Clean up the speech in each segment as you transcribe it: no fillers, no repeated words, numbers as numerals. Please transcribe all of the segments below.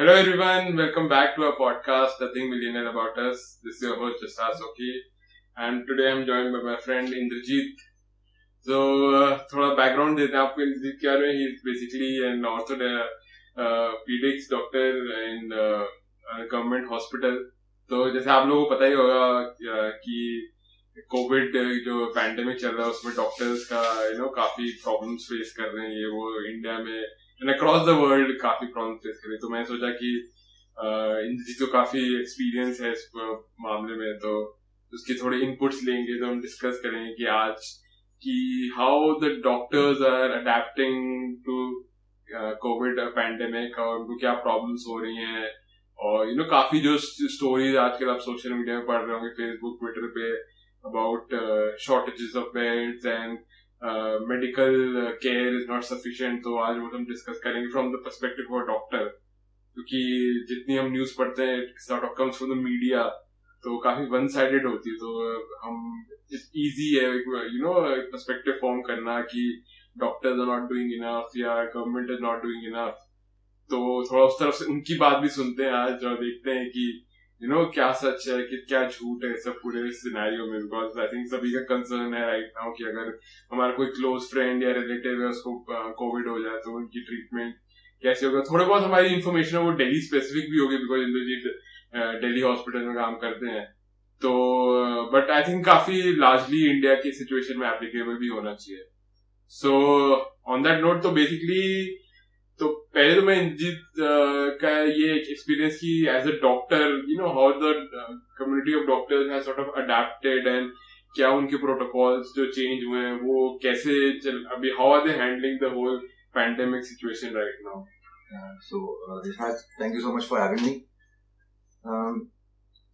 Hello everyone, welcome back to our podcast, Nothing Millionaire About Us. This is your host, Jasraj Soki, and today I'm joined by my friend Indrajit. So, थोड़ा background देते हैं आपको इंद्रजीत क्या है. He's basically an orthopedics doctor in a government hospital. तो जैसे आप लोगों को पता ही होगा कि कोविड जो पैंडेमिक चल रहा है उसमें डॉक्टर्स का काफी प्रॉब्लम्स फेस कर रहे हैं. ये वो इंडिया में एंड अक्रॉस द वर्ल्ड काफी प्रॉब्लम फेस कर रहे हैं. तो मैं सोचा कि इनकी तो काफी एक्सपीरियंस है इस मामले में, तो उसके थोड़े इनपुट्स लेंगे. तो हम डिस्कस करेंगे कि आज कि how the doctors are adapting to covid pandemic और उनको क्या प्रॉब्लम्स हो रही हैं. और काफी जो स्टोरीज आजकल आप सोशल मीडिया में पढ़ रहे होंगे, फेसबुक ट्विटर पे, about shortages of beds and medical care is not sufficient. तो आज वो हम डिस्कस करेंगे from the perspective of doctor, क्योंकि जितनी हम न्यूज पढ़ते हैं it sort of comes from the media, तो काफी वन साइडेड होती है. तो हम इजी है पर्सपेक्टिव फॉर्म करना कि doctors are not doing enough या government is not doing enough. तो थोड़ा उस तरफ से उनकी बात भी सुनते हैं आज और देखते हैं कि क्या सच है कि क्या झूठ है सब पूरे सिनेरियो में. बिकॉज आई थिंक सभी का कंसर्न है राइट नाउ कि अगर हमारा कोई क्लोज फ्रेंड या रिलेटिव है उसको कोविड हो जाए तो उनकी ट्रीटमेंट कैसे होगा. थोड़े बहुत हमारी इन्फॉर्मेशन है वो दिल्ली स्पेसिफिक भी होगी, बिकॉज इंद्रजीत दिल्ली हॉस्पिटल में काम करते हैं. तो बट आई थिंक काफी लार्जली इंडिया की सिचुएशन में एप्लीकेबल भी होना चाहिए. सो ऑन दैट नोट, तो बेसिकली तो पहले तो मैं इंद्रजीत का ये एक्सपीरियंस की as a doctor how the community of doctors has sort of adapted and क्या उनके प्रोटोकॉल्स जो चेंज हुए हैं वो कैसे अभी how are they handling the whole pandemic situation right now. Thank you so much for having me.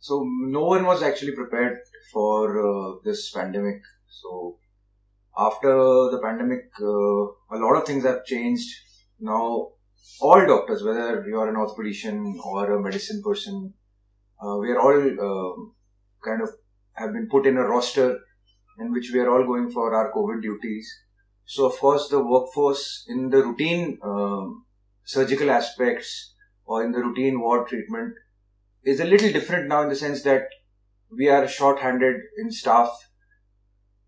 So no one was actually prepared for this pandemic. So after the pandemic, a lot of things have changed. Now all doctors, whether you are an orthopedician or a medicine person, we are all kind of have been put in a roster in which we are all going for our COVID duties. So of course the workforce in the routine surgical aspects or in the routine ward treatment is a little different now, in the sense that we are short-handed in staff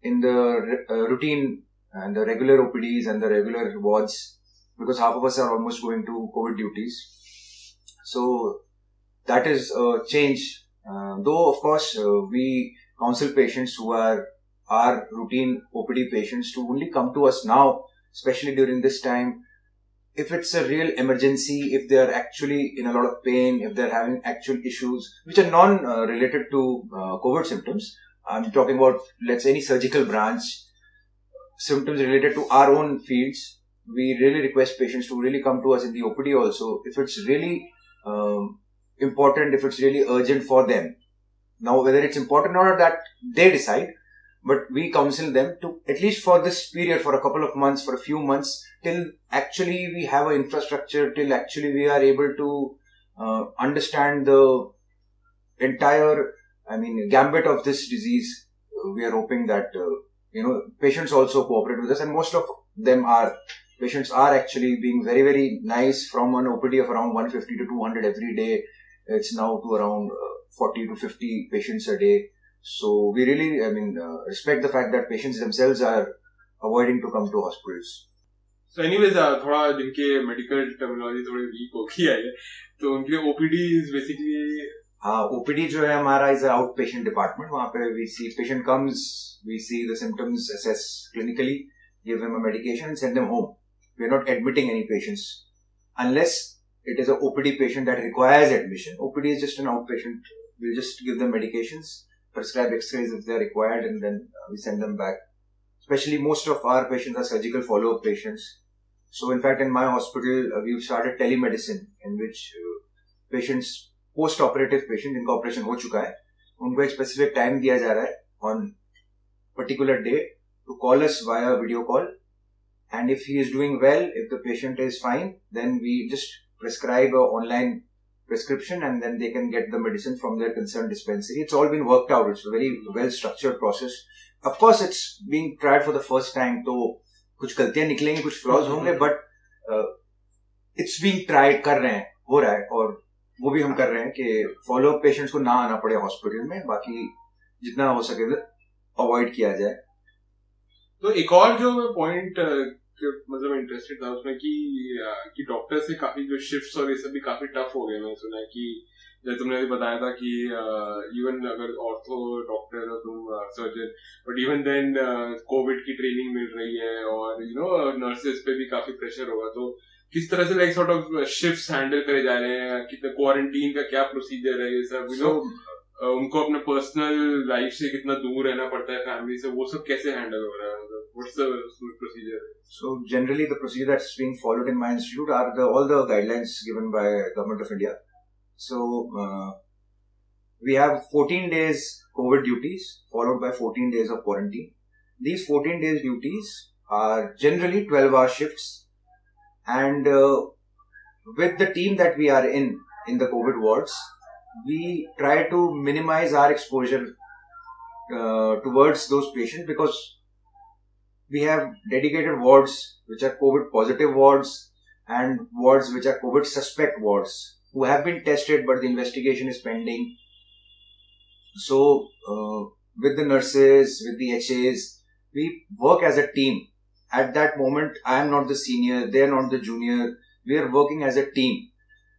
in the routine and the regular OPDs and the regular wards, because half of us are almost going to COVID duties. So that is a change. Though of course we counsel patients who are our routine OPD patients to only come to us now, especially during this time, if it's a real emergency, if they are actually in a lot of pain, if they're having actual issues which are non-related to COVID symptoms. I'm talking about, let's say, any surgical branch, symptoms related to our own fields. We really request patients to really come to us in the OPD also, if it's really important, if it's really urgent for them. Now, whether it's important or not, that they decide, but we counsel them to, at least for this period, for a couple of months, for a few months, till actually we have an infrastructure, till actually we are able to understand the entire, gambit of this disease. We are hoping that, patients also cooperate with us, and most of them are. Patients are actually being very, very nice. From an OPD of around 150 to 200 every day, it's now to around 40 to 50 patients a day. So we really, respect the fact that patients themselves are avoiding to come to hospitals. So anyways, थोड़ा जिनके medical terminology थोड़ी week हो गई है तो उनके OPD is basically OPD जो है हमारा इज आउट पेशेंट डिपार्टमेंट. वहाँ पे we see patient comes, we see the symptoms, assess clinically, give them a medication and send them home. We are not admitting any patients unless it is a OPD patient that requires admission. OPD is just an outpatient. We'll just give them medications, prescribe X-rays if they are required, and then we send them back. Especially most of our patients are surgical follow-up patients. So in fact, in my hospital, we've started telemedicine, in which patients, post-operative patients, जिनका operation हो चुका है, उनको एक specific time दिया जा रहा है on particular day to call us via video call. And if he is doing well, if the patient is fine, then we just prescribe an online prescription and then they can get the medicine from their concerned dispensary. It's all been worked out. It's a very well structured process. Of course, it's being tried for the first time, तो कुछ गलतियां निकलेंगी, कुछ flaws होंगे, but it's being tried, कर रहे हैं. हो रहा है और वो भी हम कर रहे हैं कि फॉलो अप पेशेंट्स को ना आना पड़े हॉस्पिटल में, बाकी जितना हो सके अवॉइड किया जाए। तो एक और जो पॉइंट मतलब इंटरेस्टेड था उसमें कि डॉक्टर से काफी जो शिफ्ट्स और ये सब भी काफी टफ हो गए। मैंने सुना है कि जैसे तुमने अभी बताया था कि इवन अगर ऑर्थो डॉक्टर हो तुम surgeon, but even then covid की ट्रेनिंग मिल रही है और नर्सेस पे भी काफी प्रेशर होगा। तो किस तरह से like sort of shifts handle करे जा रहे हैं, कितने क्वारंटीन का क्या प्रोसीजर है, ये सब उनको अपने पर्सनल लाइफ से कितना दूर रहना पड़ता है फैमिली से, वो सब कैसे हैंडल हो रहा है? What's the procedure? So generally the procedure that's being followed in my institute are all the guidelines given by Government of India. So we have 14 days COVID duties followed by 14 days of quarantine. These 14 days duties are generally 12-hour shifts, and with the team that we are in the COVID wards, we try to minimize our exposure towards those patients, because we have dedicated wards which are COVID positive wards and wards which are COVID suspect wards who have been tested but the investigation is pending. So with the nurses, with the HAs, we work as a team. At that moment, I am not the senior, they are not the junior. We are working as a team.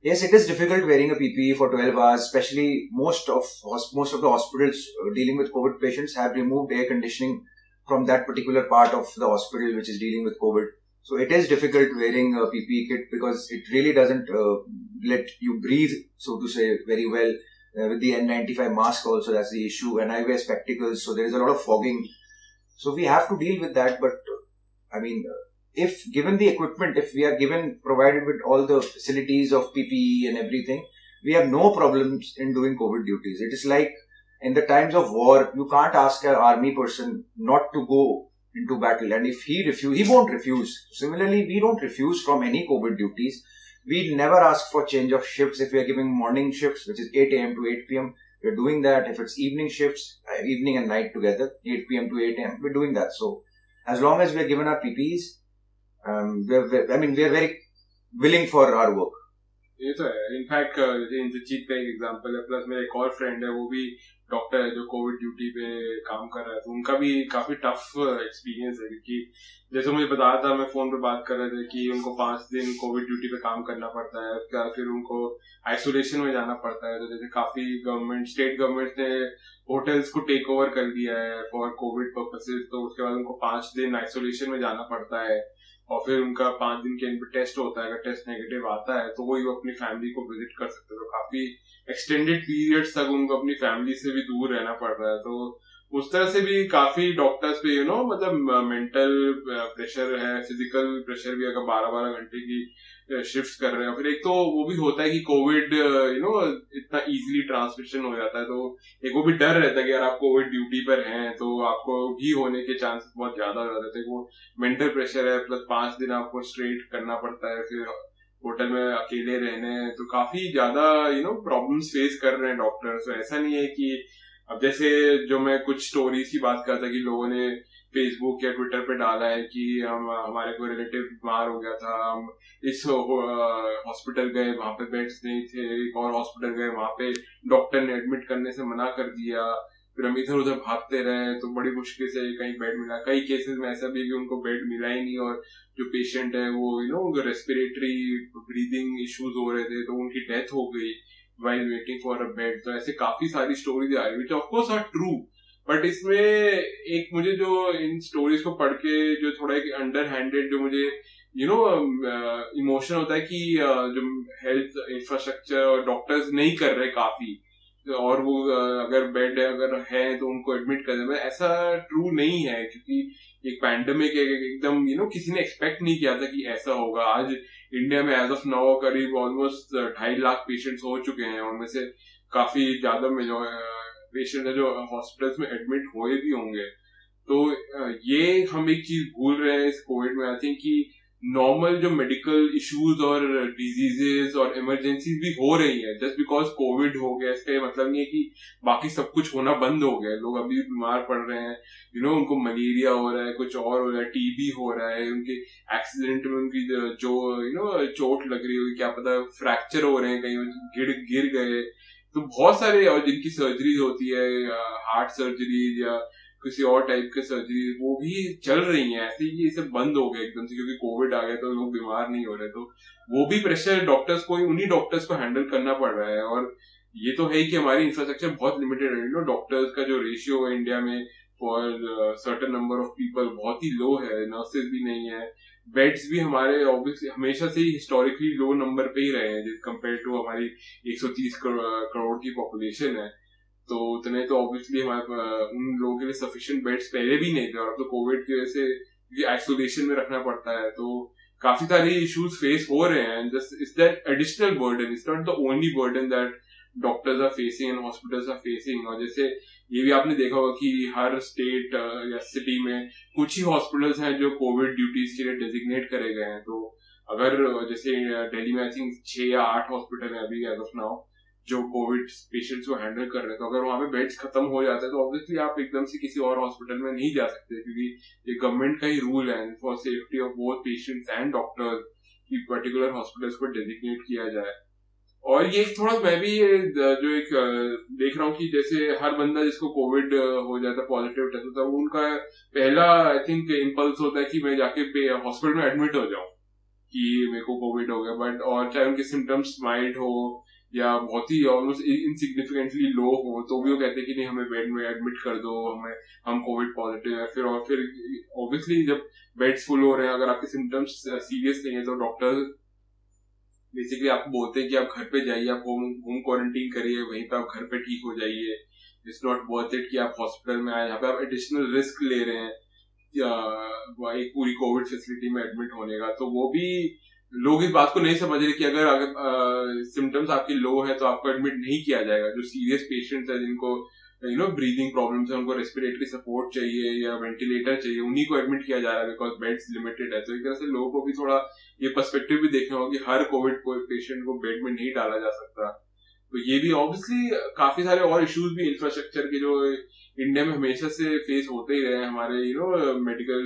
Yes, it is difficult wearing a PPE for 12 hours, especially most of the hospitals dealing with COVID patients have removed air conditioning from that particular part of the hospital which is dealing with COVID. So it is difficult wearing a PPE kit because it really doesn't let you breathe, so to say, very well. With the N95 mask also, that's the issue, and I wear spectacles, so there is a lot of fogging. So we have to deal with that, but I mean, if given the equipment, if we are provided with all the facilities of PPE and everything, we have no problems in doing COVID duties. It is like in the times of war, you can't ask an army person not to go into battle. And if he won't refuse. Similarly, we don't refuse from any COVID duties. We never ask for change of shifts. If we are giving morning shifts, which is 8 a.m. to 8 p.m., we're doing that. If it's evening shifts, evening and night together, 8 p.m. to 8 a.m., we're doing that. So as long as we're given our PPEs, we are very willing for our work. ये तो है। In fact Indrajit का एक example है, plus मेरा एक और friend है, वो भी डॉक्टर है जो कोविड ड्यूटी पे काम कर रहा है, तो उनका भी काफी टफ एक्सपीरियंस है। क्योंकि जैसे मुझे बताया था, मैं फोन पे बात कर रहे थे कि उनको 5 दिन कोविड ड्यूटी पे काम करना पड़ता है, उसके बाद फिर उनको आइसोलेशन में जाना पड़ता है। तो जैसे काफी स्टेट गवर्नमेंट ने होटल्स को टेक ओवर कर दिया है फॉर कोविड पर्पसेज, तो उसके बाद उनको 5 दिन आइसोलेशन में जाना पड़ता है और फिर उनका 5 दिन के end टेस्ट होता है। अगर टेस्ट नेगेटिव आता है तो वही वो अपनी फैमिली को विजिट कर सकते हैं। तो काफी एक्सटेंडेड पीरियड्स तक उनको अपनी फैमिली से भी दूर रहना पड़ रहा है। तो उस तरह से भी काफी डॉक्टर्स पे मतलब मेंटल प्रेशर है, फिजिकल प्रेशर भी, अगर 12-12 घंटे की शिफ्ट कर रहे हैं। फिर एक तो वो भी होता है कि कोविड इतना इजीली ट्रांसमिशन हो जाता है, तो एक वो भी डर रहता है कि अगर आप कोविड ड्यूटी पर हैं तो आपको भी होने के चांसेस बहुत ज्यादा हो जाते हैं। वो मेंटल प्रेशर है, प्लस 5 दिन आपको स्ट्रेट करना पड़ता है, फिर होटल में अकेले रहने, तो काफी ज्यादा प्रॉब्लम्स फेस कर रहे हैं डॉक्टर्स। तो ऐसा नहीं है कि अब जैसे जो मैं कुछ स्टोरीज की बात करता कि लोगों ने फेसबुक या ट्विटर पे डाला है कि हमारे कोई रिलेटिव बीमार हो गया था, हम इस हॉस्पिटल गए, वहां पे बेड्स नहीं थे, एक और हॉस्पिटल गए, वहां पे डॉक्टर ने एडमिट करने से मना कर दिया, फिर हम इधर उधर भागते रहे तो बड़ी मुश्किल से कहीं बेड मिला। कई केसेस में ऐसा भी कि उनको बेड मिला ही नहीं और जो पेशेंट है वो उनको रेस्पिरेटरी ब्रीदिंग इश्यूज हो रहे थे, तो उनकी डेथ हो गई while waiting for a bed। तो ऐसे काफी सारी स्टोरीज आ रही which of course are true, but इसमें एक मुझे जो इन स्टोरीज को पढ़ के जो थोड़ा एक अंडर हैंडेड जो मुझे इमोशन होता है कि जो हेल्थ इंफ्रास्ट्रक्चर और डॉक्टर्स नहीं कर रहे काफी, और वो अगर बेड अगर है तो उनको एडमिट कर देना, ऐसा ट्रू नहीं है। क्योंकि एक पैंडेमिक एकदम किसी ने एक्सपेक्ट नहीं किया था कि ऐसा होगा। आज इंडिया में एज ऑफ नाउ करीब ऑलमोस्ट 2.5 लाख पेशेंट्स हो चुके हैं, उनमें से काफी ज्यादा पेशेंट है जो हॉस्पिटल्स में एडमिट हुए भी होंगे। तो ये हम एक चीज भूल रहे हैं इस कोविड में, आई थिंक कि नॉर्मल जो मेडिकल इश्यूज और डिजीजेस और इमरजेंसीज भी हो रही है जस्ट बिकॉज कोविड हो गया, इसका ये मतलब नहीं है कि बाकी सब कुछ होना बंद हो गया। लोग अभी बीमार पड़ रहे हैं, उनको मलेरिया हो रहा है, कुछ और हो रहा है, टीबी हो रहा है, उनके एक्सीडेंट में उनकी जो चोट लग रही होगी, क्या पता फ्रैक्चर हो रहे हैं, कहीं गिर गिर गए। तो बहुत सारे, और जिनकी सर्जरी होती है, हार्ट सर्जरी या किसी और टाइप के सर्जरी, वो भी चल रही है। ऐसे ही ये सब बंद हो गया एकदम से क्योंकि कोविड आ गया, तो लोग बीमार नहीं हो रहे, तो वो भी प्रेशर डॉक्टर्स को, उन्हीं डॉक्टर्स को हैंडल करना पड़ रहा है। और ये तो है ही कि हमारी इंफ्रास्ट्रक्चर बहुत लिमिटेड है। डॉक्टर्स का जो रेशियो है इंडिया में for certain number of people बहुत ही लो है, नर्सेज भी नहीं है, बेड्स भी हमारे ऑब्वियसली हमेशा से ही हिस्टोरिकली लो नंबर पे ही रहे हैं कंपेयर टू हमारी 130 करोड़ की पॉपुलेशन है। तो उतने तो ऑब्वियसली हमारे उन लोगों के लिए सफिशिएंट बेड्स पहले भी नहीं थे, और अब तो कोविड की वजह से आइसोलेशन में रखना पड़ता है, तो काफी सारे इश्यूज फेस हो रहे हैं। Just it's that additional burden, it's not the only burden that doctors are facing and hospitals are facing. और जैसे ये भी आपने देखा होगा कि हर स्टेट या सिटी में कुछ ही हॉस्पिटल्स हैं जो कोविड ड्यूटीज के लिए डेजिग्नेट करे गए हैं। तो अगर जैसे दिल्ली में आई थिंक 6 या 8 हॉस्पिटल है अभी एज ऑफ नाउ जो कोविड पेशेंट्स को हैंडल कर रहे हैं, तो अगर वहां पे बेड्स खत्म हो जाते हैं तो ऑब्वियसली आप एकदम से किसी और हॉस्पिटल में नहीं जा सकते, क्योंकि ये गवर्नमेंट का ही रूल है for safety of both patients and doctors कि पर्टिकुलर हॉस्पिटल्स को डेजिग्नेट किया जाए। और ये थोड़ा मैं भी जो एक देख रहा हूँ कि जैसे हर बंदा जिसको कोविड हो जाता है, पॉजिटिव टेस्ट होता है, उनका पहला आई थिंक इम्पल्स होता है कि मैं जाके हॉस्पिटल में एडमिट हो जाऊं कि मेरे को कोविड हो गया। बट और चाहे उनके सिम्टम्स माइल्ड हो या बहुत ही ऑलमोस्ट इनसिग्निफिकेंटली लो हो, तो भी वो कहते हैं कि नहीं हमें बेड में एडमिट कर दो, हम कोविड पॉजिटिव है। फिर ऑब्वियसली जब बेड्स फुल हो रहे हैं, अगर आपके सिम्टम्स सीरियस नहीं है, तो डॉक्टर बेसिकली आपको बोलते हैं कि आप घर पे जाइए, आप होम क्वारंटीन करिए, वहीं पे आप घर पे ठीक हो जाइए। इट्स नॉट वर्थ इट कि आप हॉस्पिटल में आए, यहाँ पे आप एडिशनल रिस्क ले रहे हैं या एक पूरी कोविड फैसिलिटी में एडमिट होने का। तो वो भी लोग इस बात को नहीं समझ रहे कि अगर सिम्टम्स आपके लो है तो आपको एडमिट नहीं किया जाएगा। जो सीरियस पेशेंट्स है, जिनको ब्रीदिंग प्रॉब्लम्स है, उनको रेस्पिरेटरी सपोर्ट चाहिए या वेंटिलेटर चाहिए, उन्हीं को एडमिट किया जा रहा है बिकॉज बेड्स लिमिटेड है। तो एक तरह से लोगों को भी थोड़ा ये पर्सपेक्टिव भी देखना होगा कि हर कोविड पेशेंट को बेड में नहीं डाला जा सकता। तो ये भी ऑब्वियसली काफी सारे और इश्यूज भी इंफ्रास्ट्रक्चर के जो इंडिया में हमेशा से फेस होते ही रहे हैं। हमारे मेडिकल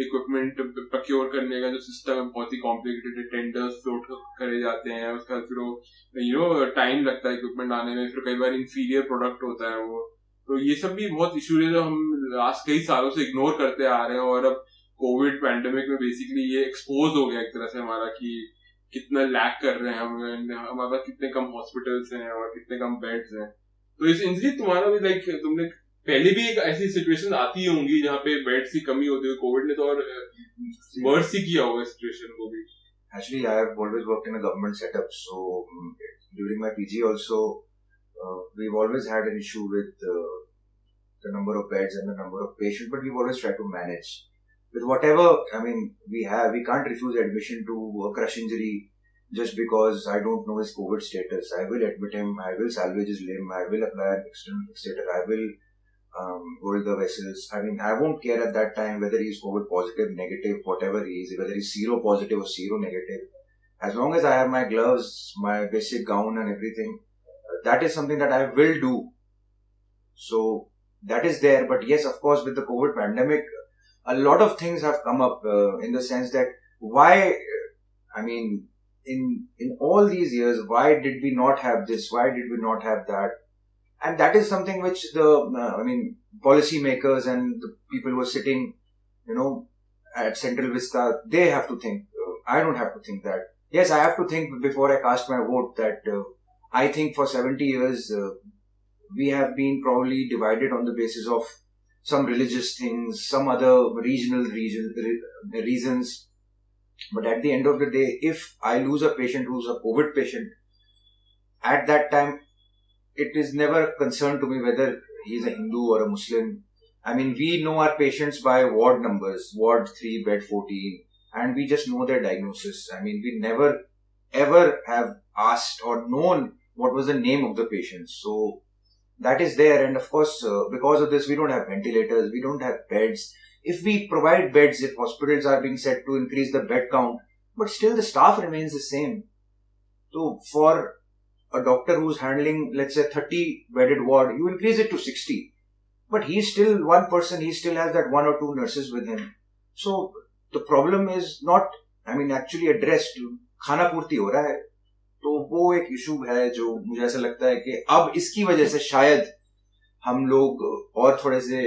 इक्विपमेंट प्रोक्योर करने का जो सिस्टम है बहुत ही कॉम्प्लिकेटेड है, टेंडर्स फ्लोट करे जाते हैं, उसके बाद फिर टाइम लगता है इक्विपमेंट आने में, फिर कई बार इंफीरियर प्रोडक्ट होता है वो। तो ये सब भी बहुत इश्यूज है जो हम लास्ट कई सालों से इग्नोर करते आ रहे हैं, और अब कोविड पैंडेमिक में बेसिकली ये एक्सपोज हो गया एक तरह से हमारा कि कितना लैक कर रहे हैं हमारे पास कितने कम हॉस्पिटल्स हैं और कितने कम बेड्स हैं। तो इस इंजरी तुम्हारा भी तुमने पहले भी एक ऐसी सिचुएशन आती होंगी जहाँ पे बेड्स की कमी होती है, कोविड ने तो और वर्स ही किया होगा सिचुएशन को भी। Actually, I have always worked in a government setup, so during my PG also, we've always had an issue with the number of beds and the number of patients, but we've always tried to manage. With whatever, we can't refuse admission to a crush injury just because I don't know his COVID status. I will admit him, I will salvage his limb, I will apply an external fixator, I will hold the vessels. I won't care at that time whether he's COVID positive, negative, whatever he is, whether he's zero positive or zero negative. As long as I have my gloves, my basic gown and everything, that is something that I will do. So, that is there. But yes, of course, with the COVID pandemic, a lot of things have come up in the sense that why, in all these years, why did we not have this? Why did we not have that? And that is something which the, policy makers and the people who are sitting, at Central Vista, they have to think. I don't have to think that. Yes, I have to think before I cast my vote that I think for 70 years, we have been probably divided on the basis of some religious things, some other regional reasons. But at the end of the day, if I lose a patient who's a COVID patient, at that time, it is never a concern to me whether he's a Hindu or a Muslim. We know our patients by ward numbers, ward 3, bed 14, and we just know their diagnosis. We never ever have asked or known what was the name of the patient. So, that is there, and of course, because of this, we don't have ventilators, we don't have beds. if we provide beds, if hospitals are being said to increase the bed count, but still the staff remains the same. So for a doctor who's handling, let's say, 30 bedded ward, you increase it to 60. But he's still one person, he still has that one or two nurses with him. So the problem is not, actually addressed. खाना पूर्ति हो रहा है, तो वो एक issue है जो मुझे ऐसा लगता है कि अब इसकी वजह से शायद हम लोग और थोड़े से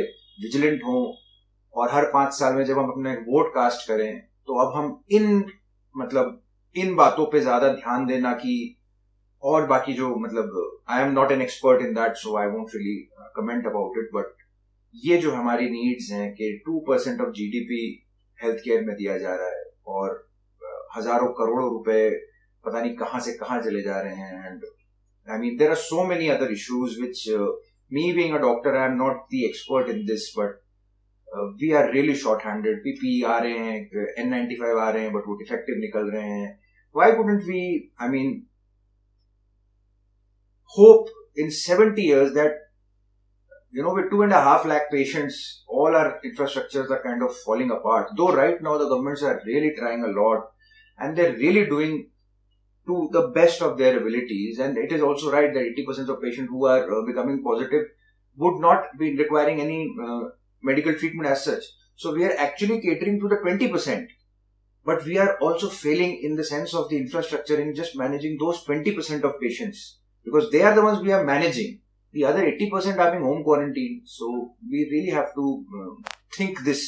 विजिलेंट हों, और हर 5 साल में जब हम अपने वोट कास्ट करें तो अब हम इन बातों पे ज्यादा ध्यान देना कि, और बाकी जो आई am not an expert in that, so I won't really comment about it, but ये जो हमारी नीड्स हैं कि 2% ऑफ जीडीपी हेल्थ केयर में दिया जा रहा है और हजारों करोड़ों रुपए पता नहीं कहां से कहां चले जा रहे हैं, and there are so many other issues which me being a doctor I am not the expert in this, but we are really short handed. पीपी आ रहे हैं, N95 आ रहे हैं, बट वो डिफेक्टिव निकल रहे हैं. Why wouldn't we hope in 70 years that, with 2.5 lakh patients, all our infrastructures are kind of falling apart. Though right now the governments are really trying a lot and they're really doing to the best of their abilities. And it is also right that 80% of patients who are becoming positive would not be requiring any medical treatment as such. So we are actually catering to the 20%. But we are also failing in the sense of the infrastructure in just managing those 20% of patients. Because they are the ones we are managing. The other 80% are being home quarantined. So we really have to think this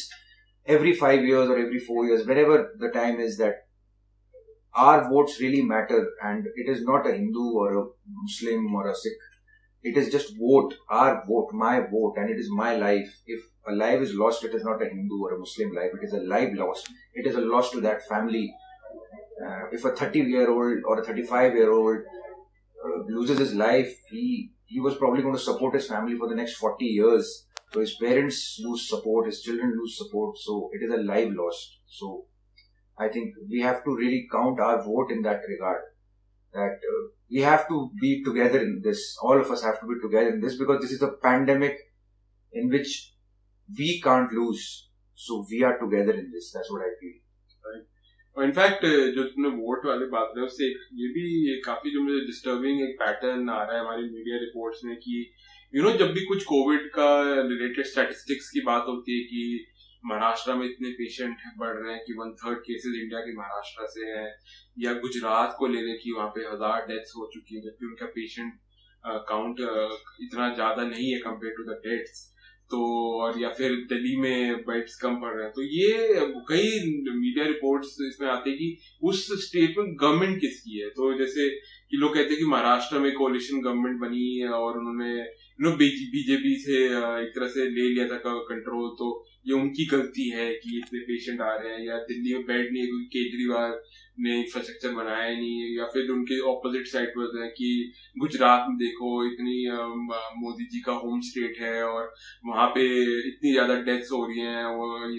every 5 years or every 4 years, whenever the time is, that our votes really matter. And it is not a Hindu or a Muslim or a Sikh. It is just vote, our vote, my vote, and it is my life. If a life is lost, it is not a Hindu or a Muslim life. It is a life lost. It is a loss to that family. If a 30-year-old or a 35-year-old loses his life, he was probably going to support his family for the next 40 years. So his parents lose support, his children lose support. So it is a life lost. So I think we have to really count our vote in that regard. That we have to be together in this. All of us have to be together in this, because this is a pandemic in which we can't lose. So we are together in this. That's what I feel. Right. और in fact जो तुमने vote वाली बात है उससे ये भी काफी जो मुझे डिस्टर्बिंग एक पैटर्न आ रहा है हमारी मीडिया रिपोर्ट्स में कि जब भी कुछ कोविड का रिलेटेड स्टैटिस्टिक्स की बात होती है कि महाराष्ट्र में इतने पेशेंट बढ़ रहे हैं कि 1/3 केसेस इंडिया के महाराष्ट्र से हैं, या गुजरात को ले लें कि वहां पे 1000 डेथ्स हो चुकी है, जबकि उनका पेशेंट काउंट इतना ज्यादा नहीं है कंपेयर टू द डेथ्स. तो और या फिर दिल्ली में बेड्स कम पड़ रहे हैं. तो ये कई मीडिया रिपोर्ट्स इसमें आते हैं कि उस स्टेट में गवर्नमेंट किसकी है. तो जैसे कि लोग कहते हैं कि महाराष्ट्र में कोalition गवर्नमेंट बनी और उन्होंने बीजेपी से एक तरह से ले लिया था कंट्रोल, तो ये उनकी गलती है कि इतने पेशेंट आ रहे हैं, या दिल्ली में बेड नहीं है क्योंकि केजरीवाल ने इंफ्रास्ट्रक्चर बनाया नहीं है, या फिर उनके ऑपोजिट साइड पर है कि गुजरात में देखो इतनी मोदी जी का होम स्टेट है और वहां पे इतनी ज्यादा डेथ्स हो रही हैं, और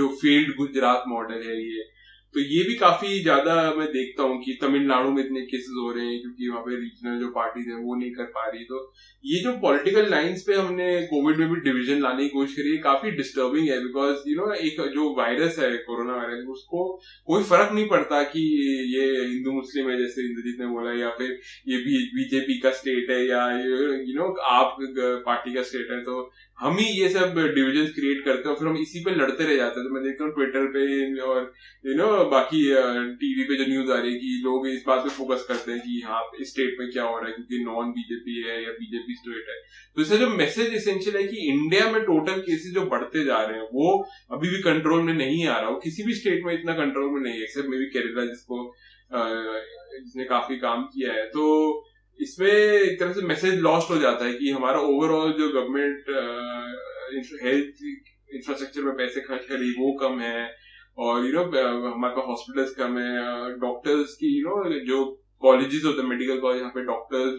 जो फेल्ड गुजरात मॉडल है ये. तो ये भी काफी ज्यादा मैं देखता हूँ कि तमिलनाडु में इतने केसेस हो रहे हैं क्योंकि वहां पे रीजनल जो पार्टीज है वो नहीं कर पा रही. तो ये जो पॉलिटिकल लाइंस पे हमने कोविड में भी डिवीजन लाने की कोशिश करी है, काफी डिस्टर्बिंग है. बिकॉज एक जो वायरस है कोरोना वायरस, उसको कोई फर्क नहीं पड़ता कि ये हिंदू मुस्लिम है जैसे इंद्रजीत ने बोला, या फिर ये बीजेपी का स्टेट है या आप पार्टी का स्टेट है. तो हम ही ये सब डिविजन क्रिएट करते हैं और फिर हम इसी पे लड़ते रह जाते हैं. तो मैं देखता हूँ ट्विटर पे और बाकी टीवी पे जो न्यूज आ रही है कि लोग इस बात पे फोकस करते हैं कि हाँ इस स्टेट में क्या हो रहा है क्योंकि नॉन बीजेपी है या बीजेपी स्टेट है. तो इससे जो मैसेज एसेंशियल है कि इंडिया में टोटल केसेस जो बढ़ते जा रहे हैं वो अभी भी कंट्रोल में नहीं आ रहा. वो किसी भी स्टेट में इतना कंट्रोल में नहीं है एक्सेप्ट मे बी केरला जिसने काफी काम किया है. तो इसमें एक तरह से मैसेज लॉस्ट हो जाता है कि हमारा ओवरऑल जो गवर्नमेंट हेल्थ इंफ्रास्ट्रक्चर में पैसे खर्च कर रही वो कम है, और हमारे पास हॉस्पिटल्स कम है, डॉक्टर्स की जो कॉलेजेस होते हैं मेडिकल कॉलेज यहाँ पे डॉक्टर्स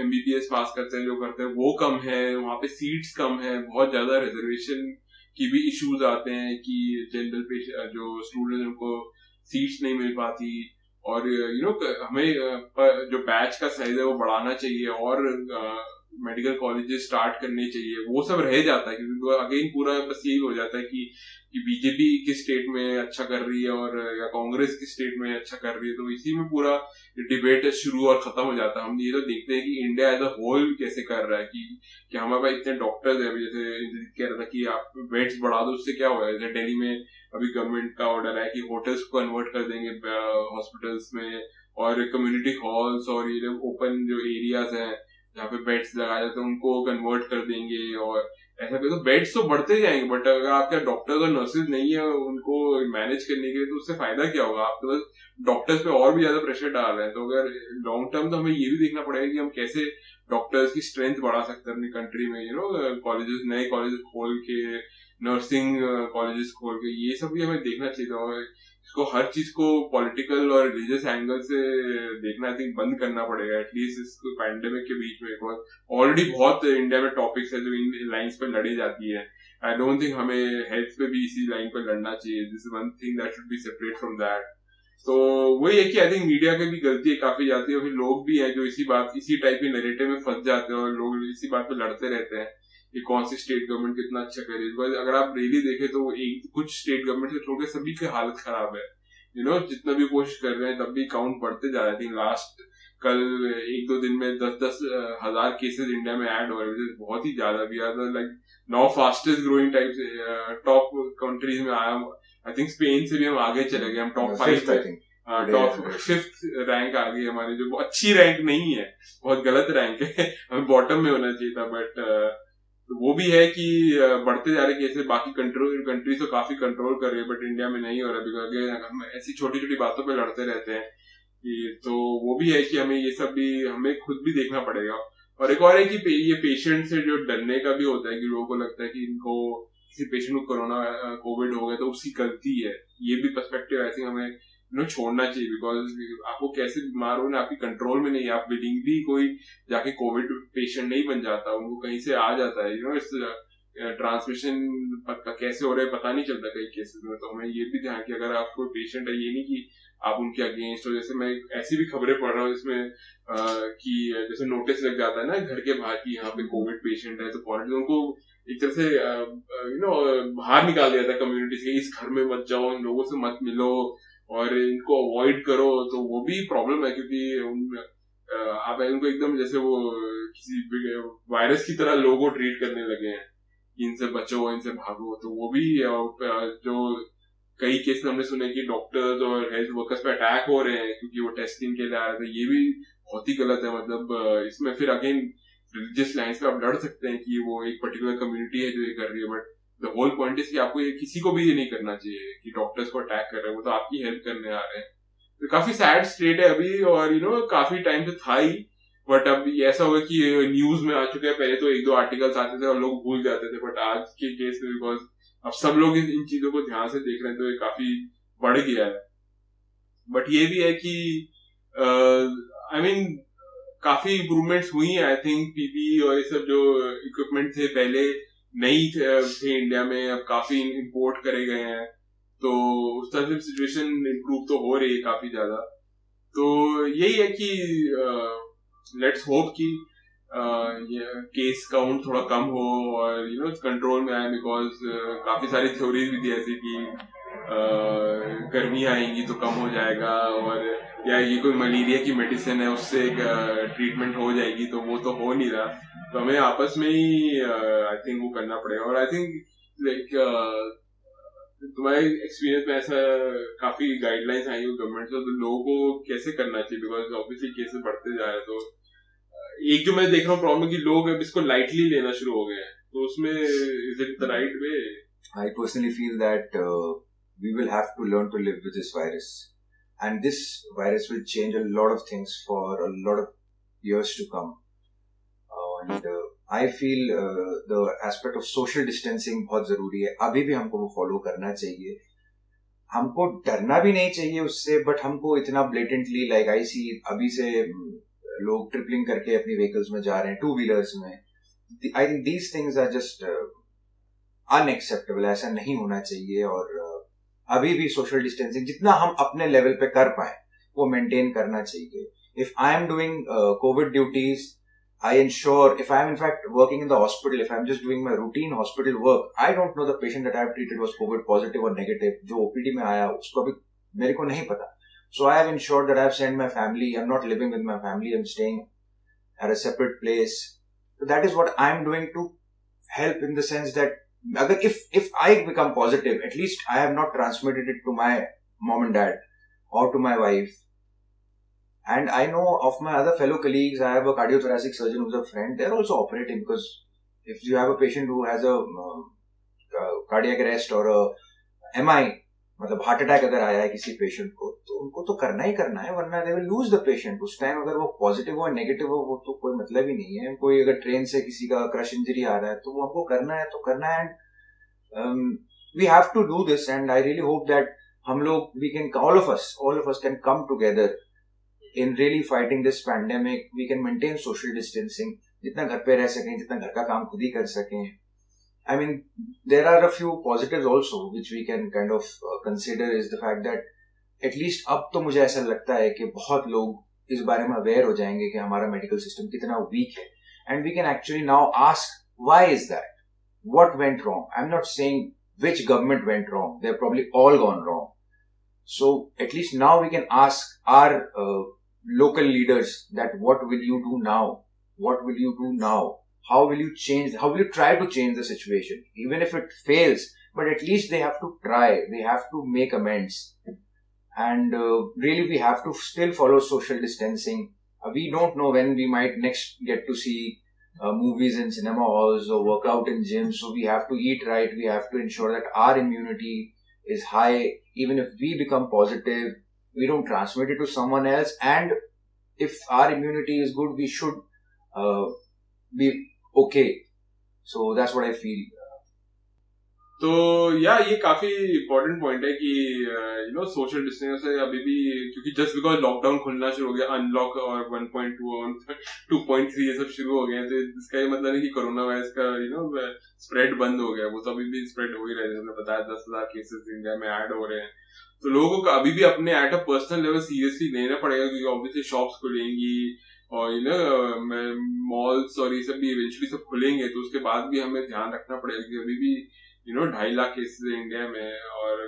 MBBS पास करते हैं जो करते हैं वो कम है, वहाँ पे सीट्स कम है, बहुत ज्यादा रिजर्वेशन की भी इश्यूज आते हैं कि जनरल पेशेंट जो स्टूडेंट उनको सीट्स नहीं मिल पाती. और हमें जो बैच का साइज है वो बढ़ाना चाहिए और मेडिकल कॉलेजेस स्टार्ट करने चाहिए, वो सब रह जाता है क्योंकि अगेन पूरा बस यही हो जाता है कि बीजेपी किस स्टेट में अच्छा कर रही है और या कांग्रेस किस स्टेट में अच्छा कर रही है, तो इसी में पूरा डिबेट शुरू और खत्म हो जाता है। हम ये तो देखते हैं कि इंडिया एज अ होल कैसे कर रहा है कि हमारे पास इतने डॉक्टर्स है, जैसे कह रहा था कि आप बेड्स बढ़ा दो, उससे क्या होगा। जैसे दिल्ली में अभी गवर्नमेंट का ऑर्डर है कि होटल्स को कन्वर्ट कर देंगे हॉस्पिटल्स में, और कम्युनिटी हॉल्स और ये ओपन जो एरियाज हैं जहाँ पे बेड्स लगाए जाते हैं उनको कन्वर्ट कर देंगे, और ऐसा भी तो बेड्स तो बढ़ते जाएंगे, बट अगर आपके डॉक्टर्स और नर्सेज नहीं है उनको मैनेज करने के लिए, तो उससे फायदा क्या होगा। आप तो बस डॉक्टर्स पे और भी ज्यादा प्रेशर डाल रहे हैं। तो अगर लॉन्ग टर्म तो हमें ये भी देखना पड़ेगा कि हम कैसे डॉक्टर्स की स्ट्रेंथ बढ़ा सकते हैं अपनी कंट्री में, कॉलेजेस, नए कॉलेजेस खोल के, नर्सिंग कॉलेजेस खोल के, ये सब भी हमें देखना चाहिए। इसको हर चीज को पॉलिटिकल और रिलीजियस एंगल से देखना आई थिंक बंद करना पड़ेगा, एटलीस्ट इस पैंडेमिक के बीच में। ऑलरेडी बहुत इंडिया में टॉपिक्स है जो इन लाइंस पे लड़ी जाती है। आई डोंट थिंक हमें हेल्थ पे भी इसी लाइन पे लड़ना चाहिए। This is one thing that should be separate from that. तो वही है कि आई थिंक मीडिया की भी गलती है काफी जाती है, और फिर लोग भी हैं जो इसी टाइप के नैरेटिव में फंस जाते हैं और लोग इसी बात पे लड़ते रहते हैं कि कौन सी स्टेट गवर्नमेंट कितना अच्छा करे। बिकॉज अगर आप रियली देखें तो कुछ स्टेट गवर्नमेंट से छोड़ के सभी की हालत खराब है। जितना भी कोशिश कर रहे हैं तब भी काउंट बढ़ते जा रहे थे। लास्ट कल 1-2 दिन में 10-10 हजार केसेस इंडिया में ऐड हो रहे हैं, बहुत ही ज्यादा। We are like now fastest growing type top countries में आया। आई थिंक स्पेन से भी हम आगे चले गए, हम टॉप 5 टॉप 5th रैंक आ गई हमारी, जो अच्छी रैंक नहीं है, बहुत गलत रैंक है, हमें बॉटम में होना चाहिए था। बट तो वो भी है कि बढ़ते जा रहे केसेस, बाकी कंट्रीज तो काफी कंट्रोल कर रही है, बट इंडिया में नहीं हो रहा। बिकॉज हम ऐसी छोटी छोटी बातों पे लड़ते रहते हैं कि, तो वो भी है कि हमें ये सब भी हमें खुद भी देखना पड़ेगा। और एक और है कि ये पेशेंट से जो डरने का भी होता है कि लोगों को लगता है कि इनको किसी पेशेंट को कोरोना कोविड हो गया तो उसकी गलती है। ये भी पर्सपेक्टिव आई थिंक हमें छोड़ना चाहिए, बिकॉज आपको कैसे बीमार हो ना आपकी कंट्रोल में नहीं। आप विलिंगली कोई जाके कोविड पेशेंट नहीं बन जाता, उनको कहीं से आ जाता है। इस ट्रांसमिशन कैसे हो रहा है पता नहीं चलता कई केसेस में। तो हमें ये भी ध्यान कि अगर आप कोई पेशेंट है, ये नहीं कि आप उनके अगेंस्ट हो। जैसे मैं ऐसी भी खबरें पढ़ रहा हूँ जिसमें कि जैसे नोटिस लग जाता है ना घर के बाहर की यहाँ पे कोविड पेशेंट है, तो क्वारंटाइन उनको एक तरह से बाहर निकाल दिया था कम्युनिटी से, इस घर में मत जाओ, इन लोगों से मत मिलो और इनको अवॉइड करो। तो वो भी प्रॉब्लम है क्योंकि आप उनको एकदम जैसे वो किसी वायरस की तरह लोगों को ट्रीट करने लगे हैं कि इनसे बचो, इनसे भागो। तो वो भी जो कई केस हमने सुने कि डॉक्टर्स और हेल्थ वर्कर्स पे अटैक हो रहे हैं क्योंकि वो टेस्टिंग के लिए आ रहे थे, ये भी बहुत ही गलत है। मतलब इसमें फिर अगेन रिलीजियस लाइंस पे आप लड़ सकते हैं कि वो एक पर्टिकुलर कम्युनिटी है जो ये कर रही है, but the whole point is कि आपको ये किसी को भी ये नहीं करना चाहिए कि डॉक्टर्स को अटैक कर रहे हैं, वो तो आपकी हेल्प करने आ रहे हैं। तो काफी सैड स्टेट है अभी, और काफी टाइम से था ही, बट अब ऐसा हुआ कि न्यूज में आ चुका है। पहले तो 1-2 आर्टिकल्स आते थे और लोग भूल जाते थे, बट आज के केस में बिकॉज अब सब लोग इन चीजों को ध्यान से देख रहे हैं तो ये काफी बढ़ गया है। बट ये भी है कि आई मीन काफी इम्प्रूवमेंट्स हुई है। आई थिंक पीपी और ये सब जो इक्विपमेंट थे पहले नहीं थे इंडिया में, अब काफी इंपोर्ट करे गए हैं, तो उस तरह से सिचुएशन इम्प्रूव तो हो रही है काफी ज्यादा। तो यही है कि लेट्स होप कि केस काउंट थोड़ा कम हो और कंट्रोल में आए, बिकॉज काफी सारी थ्योरीज भी थी ऐसी कि गर्मी आएंगी तो कम हो जाएगा, और या ये कोई मलेरिया की मेडिसिन है उससे ट्रीटमेंट हो जाएगी, तो वो तो हो नहीं रहा। तो हमें आपस में ही आई थिंक वो करना पड़ेगा। और आई थिंक लाइक तुम्हारे एक्सपीरियंस में ऐसा काफी गाइडलाइंस आई हो गवर्नमेंट से, तो लोगों को कैसे करना चाहिए, बिकॉज ऑब्वियसली केसेस बढ़ते जा रहे हैं। तो एक जो मैं देख रहा हूँ प्रॉब्लम कि लोग अब इसको लाइटली लेना शुरू हो गए हैं, तो उसमें is it the right way? I personally feel that we will have to learn to live with this virus, and this virus will change a lot of things for a lot of years to come. And I feel the aspect of social distancing बहुत जरूरी है, अभी भी हमको वो follow करना चाहिए। हमको डरना भी नहीं चाहिए उससे, बट हमको इतना ब्लेटेंटली लाइक आई सी अभी से लोग ट्रिपलिंग करके अपनी व्हीकल्स में जा रहे हैं, 2 व्हीलर्स में। I think these things are just unacceptable, ऐसा नहीं होना चाहिए। और अभी भी सोशल डिस्टेंसिंग जितना हम अपने लेवल पे कर पाए वो मेंटेन करना चाहिए। If I am doing Covid duties I ensure, if I'm in fact working in the hospital, if I'm just doing my routine hospital work, I don't know the patient that I have treated was COVID positive or negative. जो OPD में आया उसको अभी मेरे को नहीं पता. So I have ensured that I have sent my family. I'm not living with my family. I'm staying at a separate place. So that is what I'm doing to help, in the sense that if I become positive, at least I have not transmitted it to my mom and dad or to my wife. And I know of my other fellow colleagues, I have a cardiothoracic surgeon who's a friend, they're also operating, because if you have a patient who has a cardiac arrest or a MI, मतलब heart attack अगर आया है किसी patient को, तो उनको तो करना ही करना है, वरना they will lose the patient. उस टाइम अगर वो पॉजिटिव हो नेगेटिव हो, वो तो कोई मतलब ही नहीं है. कोई अगर ट्रेन से किसी का क्रश इंजरी आ रहा है तो वो हमको करना है तो करना है. And we have to do this, and I really hope that हम लोग, we can, all of us can come together in really fighting this pandemic. We can maintain social distancing, जितना घर पे रह सकें, जितना घर का काम खुद ही कर सकें. I mean, there are a few positives also which we can kind of consider, is the fact that at least अब तो मुझे ऐसा लगता है कि बहुत लोग इस बारे में aware हो जाएंगे कि हमारा medical system कितना weak है, and we can actually now ask, why is that? What went wrong? I'm not saying which government went wrong. They've probably all gone wrong. So at least now we can ask our local leaders that what will you do now? What will you do now? How will you change? How will you try to change the situation? Even if it fails, but at least they have to try. They have to make amends. And really we have to still follow social distancing. We don't know when we might next get to see movies in cinema halls or work out in gyms. So we have to eat right. We have to ensure that our immunity is high. Even if we become positive, we don't transmit it to someone else. And if our immunity is good, we should be okay. So that's what I feel. तो या ये काफी important point है कि social distance से अभी भी, क्योंकि जस्ट बिकॉज लॉकडाउन खुलना शुरू हो गया, अनलॉक और 1.2 और 2.3 ये सब शुरू हो गए, तो इसका ये मतलब नहीं कि कोरोना वायरस का स्प्रेड बंद हो गया. वो तो अभी भी स्प्रेड हो ही रहा है. जैसे बताया 10,000 केसेस इंडिया में ऐड हो रहे हैं. तो लोगों को अभी भी अपने at a personal level seriously लेना पड़ेगा, क्योंकि ऑब्वियसली शॉप्स खुलेंगी और मॉल्स और ये सब भी इवेंचुअली सब खुलेंगे. तो उसके बाद भी हमें ध्यान रखना पड़ेगा कि अभी भी 2.5 लाख केसेस है इंडिया में, और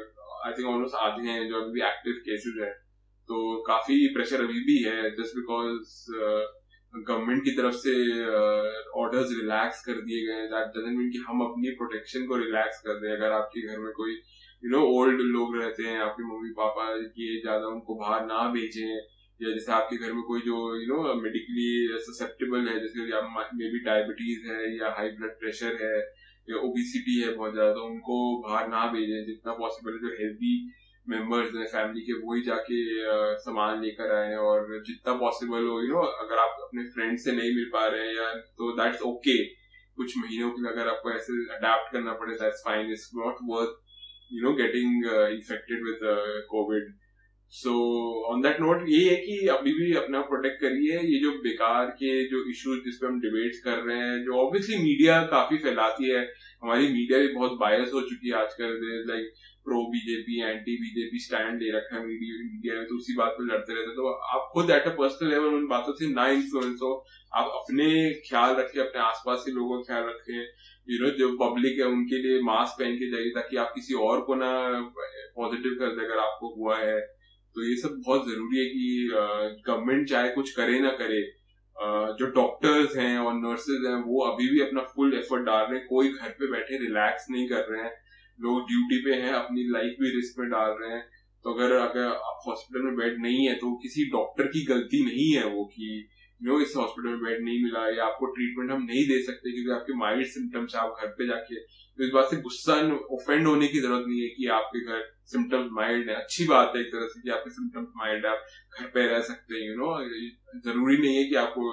आई थिंक ऑलमोस्ट आधे हैं जो अभी भी एक्टिव केसेस है. तो काफी प्रेशर अभी भी है, जस्ट बिकॉज गवर्नमेंट की तरफ से ऑर्डर्स रिलैक्स कर दिए गए. दैट डजंट मीन कि हम अपनी प्रोटेक्शन को रिलैक्स कर दें. अगर आपके घर में कोई ओल्ड लोग रहते हैं, आपके मम्मी पापा की ज्यादा, उनको बाहर ना भेजें. या जैसे आपके घर में कोई जो मेडिकली ससेप्टेबल है, जैसे मे बी डायबिटीज है या हाई ब्लड प्रेशर है या ओबेसिटी है बहुत ज्यादा, तो उनको बाहर ना भेजें. जितना पॉसिबल है जो हेल्दी मेंबर्स हैं फैमिली के, वही जाके सामान लेकर आए. और जितना पॉसिबल हो अगर आप अपने फ्रेंड से नहीं मिल पा रहे हैं या, तो दैट्स ओके. कुछ महीनों के लिए अगर आपको ऐसे अडेप्ट करना पड़े, that's fine. It's not worth getting infected with COVID. So on that note, ये है कि अभी भी अपना प्रोटेक्ट करिए. ये जो बेकार के जो इश्यूज जिस पे हम डिबेट्स कर रहे हैं, जो ऑब्वियसली मीडिया काफी फैलाती है, हमारी मीडिया भी बहुत बायस हो चुकी है आजकल. Like pro BJP anti BJP stand ले रखा है मीडिया में, तो उसी बात पे लड़ते रहते. तो आप खुद एट अ पर्सनल लेवल उन बातों से ना इन्फ्लुएंस हो. आप अपने ख्याल रखें, अपने आसपास के लोगों का ख्याल रखें. जो पब्लिक है उनके लिए मास्क पहन के जाइए, ताकि आप किसी और को ना पॉजिटिव कर दे अगर आपको हुआ है. तो ये सब बहुत जरूरी है कि गवर्नमेंट चाहे कुछ करे ना करे, जो डॉक्टर्स हैं और नर्सेज हैं वो अभी भी अपना फुल एफर्ट डाल रहे हैं. कोई घर पे बैठे रिलैक्स नहीं कर रहे हैं. लोग ड्यूटी पे हैं, अपनी लाइफ भी रिस्क में डाल रहे हैं. तो अगर आप हॉस्पिटल में बेड नहीं है, तो किसी डॉक्टर की गलती नहीं है वो कि इस हॉस्पिटल में बेड नहीं मिला या आपको ट्रीटमेंट हम नहीं दे सकते क्योंकि आपके माइल्ड सिम्टम्स है, आप घर पे जाके. तो इस बात से गुस्सा ऑफेंड होने की जरूरत नहीं है कि आपके घर सिम्टम्स माइल्ड है. अच्छी बात है एक तरह से कि आपके सिम्टम्स माइल्ड है, आप घर पे रह सकते हैं. जरूरी नहीं है कि आपको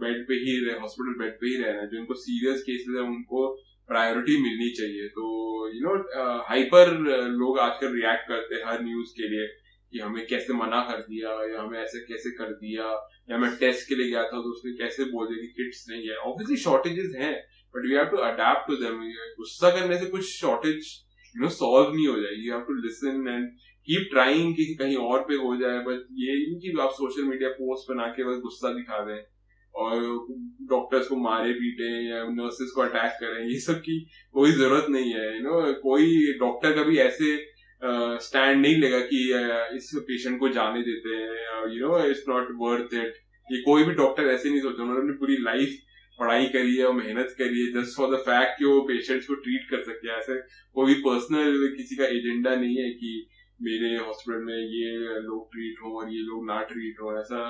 बेड पे ही हॉस्पिटल बेड पे ही रहना है. जो इनको सीरियस केसेस है उनको प्रायोरिटी मिलनी चाहिए. तो हाइपर लोग आजकल रिएक्ट करते हैं हर न्यूज के लिए कि हमें कैसे मना कर दिया या हमें ऐसे कैसे कर दिया, या मैं टेस्ट के लिए गया था तो उसने कैसे बोल दिया कि किट्स नहीं है. ऑब्वियसली शॉर्टेजेस हैं, but we have to adapt to them. गुस्सा करने से कुछ शॉर्टेज सॉल्व नहीं हो जाएगी. You have to listen and keep trying कि कहीं और पे हो जाए. बट ये नहीं कि आप सोशल मीडिया पोस्ट बना के बस गुस्सा दिखा दें और डॉक्टर्स को मारे पीटे या नर्सेस को अटैक करें, ये सब की कोई जरूरत नहीं है। कोई डॉक्टर कभी ऐसे स्टैंड नहीं लेगा कि इस पेशेंट को जाने देते हैं, इट्स नॉट वर्थ इट। ये कोई भी डॉक्टर ऐसे नहीं सोचता। उन्होंने पूरी लाइफ पढ़ाई करी है और मेहनत करी है जस्ट फॉर द फैक्ट कि वो पेशेंट्स को ट्रीट कर सके। ऐसे कोई भी पर्सनल किसी का एजेंडा नहीं है कि मेरे हॉस्पिटल में ये लोग ट्रीट हो और ये लोग ना ट्रीट हो। ऐसा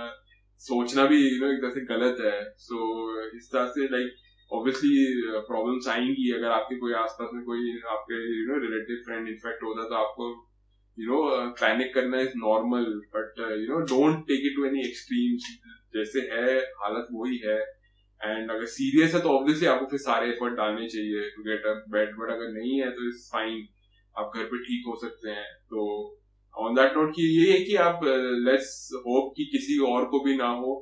सोचना भी एक तरह से गलत है। सो इस तरह से ऑब्वियसली प्रॉब्लम्स आएंगी अगर आपके कोई आसपास में कोई आपके रिलेटिव फ्रेंड इन्फेक्ट होता है, तो आपको पैनिक करना is normal, but don't take it to any extremes. जैसे है हालत वही है, एंड अगर सीरियस है तो ऑब्वियसली आपको फिर सारे एफर्ट डालने चाहिए to get a bed, but अगर नहीं है तो इट्स फाइन, आप घर पे ठीक हो सकते हैं। तो ऑन दैट नोट कि ये है कि आप लेट्स होप कि किसी और को भी ना हो,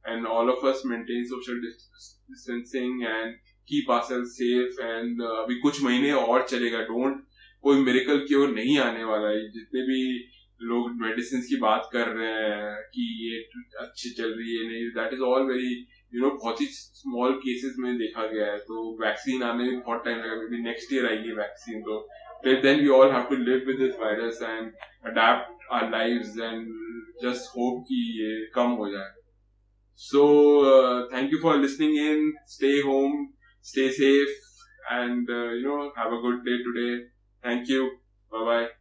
and all of us maintain social distancing and keep ourselves safe. And अभी कुछ महीने और चलेगा, डोंट, कोई मिरेकल क्योर नहीं आने वाला है। जितने भी लोग मेडिसिन की बात कर रहे हैं कि ये अच्छी चल रही है, नहीं, दैट इज ऑल वेरी बहुत ही स्मॉल केसेस में देखा गया है। तो वैक्सीन आने में बहुत टाइम लगेगा, मे बी नेक्स्ट ईयर आएगी वैक्सीन। तो फिर then we all have to live with this virus and adapt our lives and just hope कि ये कम हो जाए। So thank you for listening in, stay home, stay safe, and have a good day today. Thank you. Bye bye.